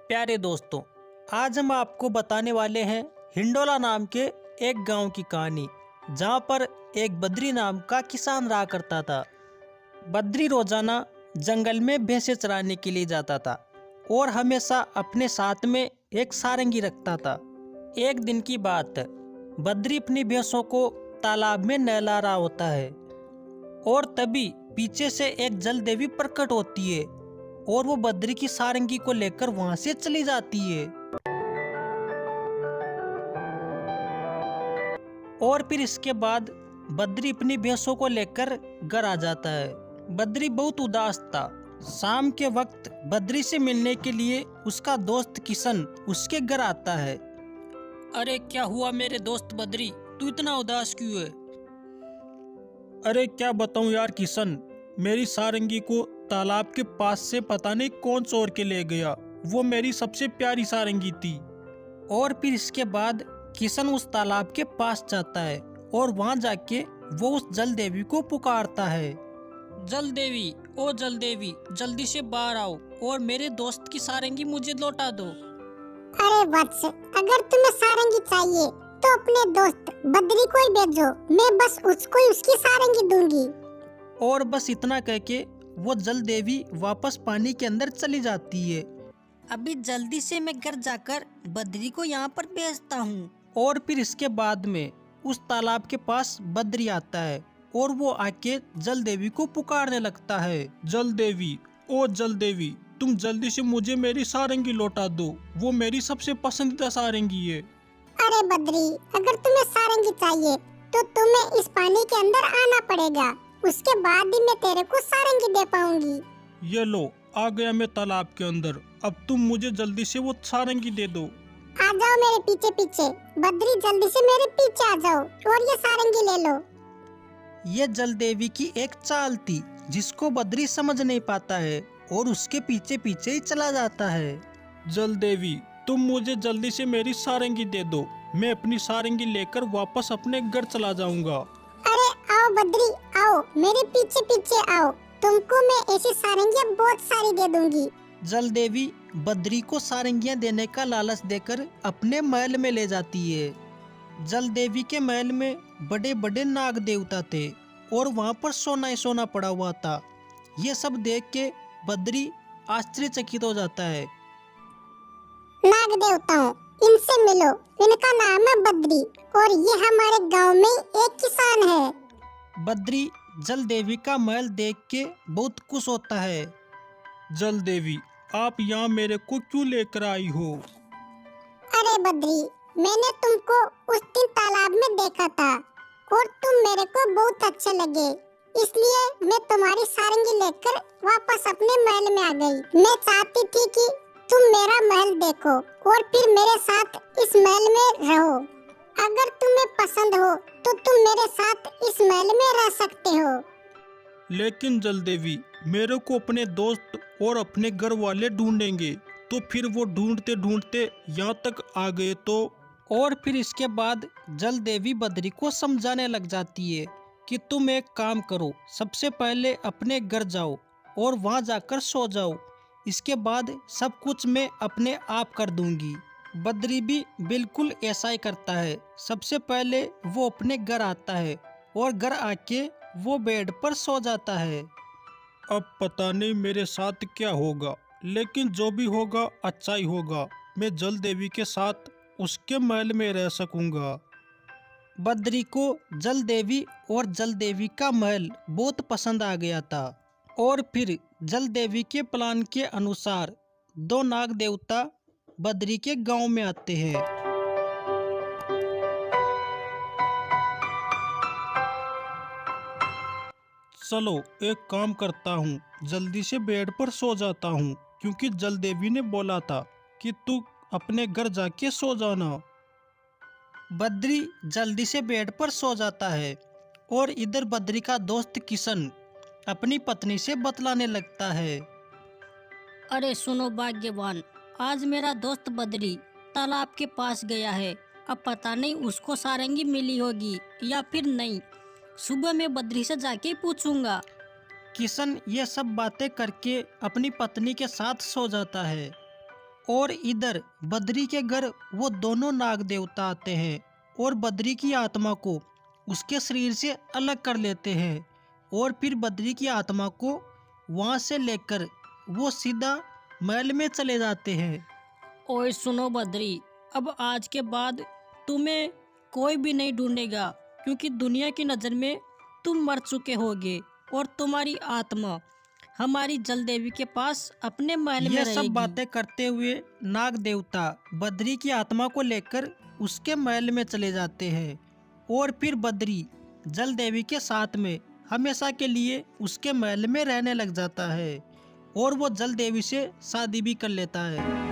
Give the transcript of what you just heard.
प्यारे दोस्तों, आज हम आपको बताने वाले हैं हिंडोला नाम के एक गांव की कहानी, जहां पर एक बद्री नाम का किसान रहा करता था। बद्री रोजाना जंगल में भैंसें चराने के लिए जाता था और हमेशा अपने साथ में एक सारंगी रखता था। एक दिन की बात है, बद्री अपनी भैंसों को तालाब में नहला रहा होता है और तभी पीछे से एक जल देवी प्रकट होती है और वो बद्री की सारंगी को लेकर वहां से चली जाती है। और फिर इसके बाद बद्री अपनी भैंसों को लेकर घर आ जाता है। बद्री बहुत उदास था। शाम के वक्त बद्री से मिलने के लिए उसका दोस्त किशन उसके घर आता है। अरे क्या हुआ मेरे दोस्त बद्री, तू इतना उदास क्यों है? अरे क्या बताऊं यार किशन, मेरी सारंगी को तालाब के पास से पता नहीं कौन चोर के ले गया। वो मेरी सबसे प्यारी सारंगी थी। और फिर इसके बाद किशन उस तालाब के पास जाता है और वहां जाके वो उस जल देवी को पुकारता है। जल देवी, ओ जल देवी, जल्दी से बाहर आओ और मेरे दोस्त की सारंगी मुझे लौटा दो। अरे वत्स, अगर तुम्हें सारंगी चाहिए तो अपने दोस्त बद्री को ही भेजो, मैं बस उसको ही उसकी सारंगी दूंगी। और बस इतना कह के वो जल देवी वापस पानी के अंदर चली जाती है। अभी जल्दी से मैं घर जाकर बद्री को यहाँ पर भेजता हूँ। और फिर इसके बाद में उस तालाब के पास बद्री आता है और वो आके जल देवी को पुकारने लगता है। जल देवी, ओ जल देवी, तुम जल्दी से मुझे मेरी सारंगी लौटा दो। वो मेरी सबसे पसंदीदा सारंगी है। अरे बद्री, अगर तुम्हें सारंगी चाहिए तो तुम्हें इस पानी के अंदर आना पड़ेगा, उसके बाद ही मैं तेरे को सारंगी दे पाऊंगी। ये लो, आ गया मैं तालाब के अंदर। अब तुम मुझे जल्दी से वो सारंगी दे दो। आ जाओ मेरे पीछे पीछे, बद्री जल्दी से मेरे पीछे आ जाओ और ये सारंगी ले लो। ये जल देवी की एक चाल थी जिसको बद्री समझ नहीं पाता है और उसके पीछे पीछे ही चला जाता है। जल देवी, तुम मुझे जल्दी से मेरी सारंगी दे दो। मैं अपनी सारंगी लेकर वापस अपने घर चला जाऊंगा। अरे आओ बद्री, आओ मेरे पीछे पीछे आओ, तुमको मैं ऐसी सारंगियाँ बहुत सारी दे दूंगी। जल देवी बद्री को सारंगियां देने का लालच देकर अपने महल में ले जाती है। जल देवी के महल में बड़े बड़े नाग देवता थे और वहां पर सोना ही सोना पड़ा हुआ था। ये सब देख के बद्री आश्चर्यचकित हो जाता है। नाग देवताओं, इनसे मिलो, इनका नाम है बद्री और ये हमारे गांव में एक किसान है। बद्री जल देवी का महल देख के बहुत खुश होता है। जल देवी, आप यहाँ मेरे को क्यों लेकर आई हो? अरे बद्री, मैंने तुमको उस दिन तालाब में देखा था और तुम मेरे को बहुत अच्छे लगे, इसलिए मैं तुम्हारी सारंगी लेकर वापस अपने महल में आ गई। मैं चाहती थी कि तुम मेरा महल देखो और फिर मेरे साथ इस महल में रहो। अगर तुम्हें पसंद हो तो तुम मेरे साथ इस महल में रह सकते हो। लेकिन जल देवी, मेरे को अपने दोस्त और अपने घर वाले ढूंढेंगे। तो फिर वो ढूंढते ढूंढते यहाँ तक आ गए तो? और फिर इसके बाद जल देवी बद्री को समझाने लग जाती है कि तुम एक काम करो, सबसे पहले अपने घर जाओ और वहां जाकर सो जाओ, इसके बाद सब कुछ मैं अपने आप कर दूंगी। बद्री भी बिल्कुल ऐसा ही करता है। सबसे पहले वो अपने घर आता है और घर आके वो बेड पर सो जाता है। अब पता नहीं मेरे साथ क्या होगा, लेकिन जो भी होगा अच्छा ही होगा। मैं जल देवी के साथ उसके महल में रह सकूंगा। बद्री को जल देवी और जल देवी का महल बहुत पसंद आ गया था और फिर जल देवी के प्लान के अनुसार दो नाग देवता बद्री के गांव में आते हैं। चलो एक काम करता हूँ, जल्दी से बेड पर सो जाता हूँ, क्योंकि जल देवी ने बोला था कि तू अपने घर जाके सो जाना। बद्री जल्दी से बेड पर सो जाता है और इधर बद्री का दोस्त किशन अपनी पत्नी से बतलाने लगता है। अरे सुनो भाग्यवान, आज मेरा दोस्त बद्री तालाब के पास गया है। अब पता नहीं उसको सारंगी मिली होगी या फिर नहीं। सुबह मैं बद्री से जाके पूछूंगा। किशन ये सब बातें करके अपनी पत्नी के साथ सो जाता है। और इधर बद्री के घर वो दोनों नाग देवता आते हैं और बद्री की आत्मा को उसके शरीर से अलग कर लेते हैं और फिर बद्री की आत्मा को वहाँ से लेकर वो सीधा महल में चले जाते हैं। ओए सुनो बद्री, अब आज के बाद तुम्हें कोई भी नहीं ढूंढेगा, क्योंकि दुनिया की नज़र में तुम मर चुके होगे और तुम्हारी आत्मा हमारी जल देवी के पास अपने महल में ये रहेगी। सब बातें करते हुए नाग देवता बद्री की आत्मा को लेकर उसके महल में चले जाते हैं और फिर बद्री जल देवी के साथ में हमेशा के लिए उसके महल में रहने लग जाता है और वो जल देवी से शादी भी कर लेता है।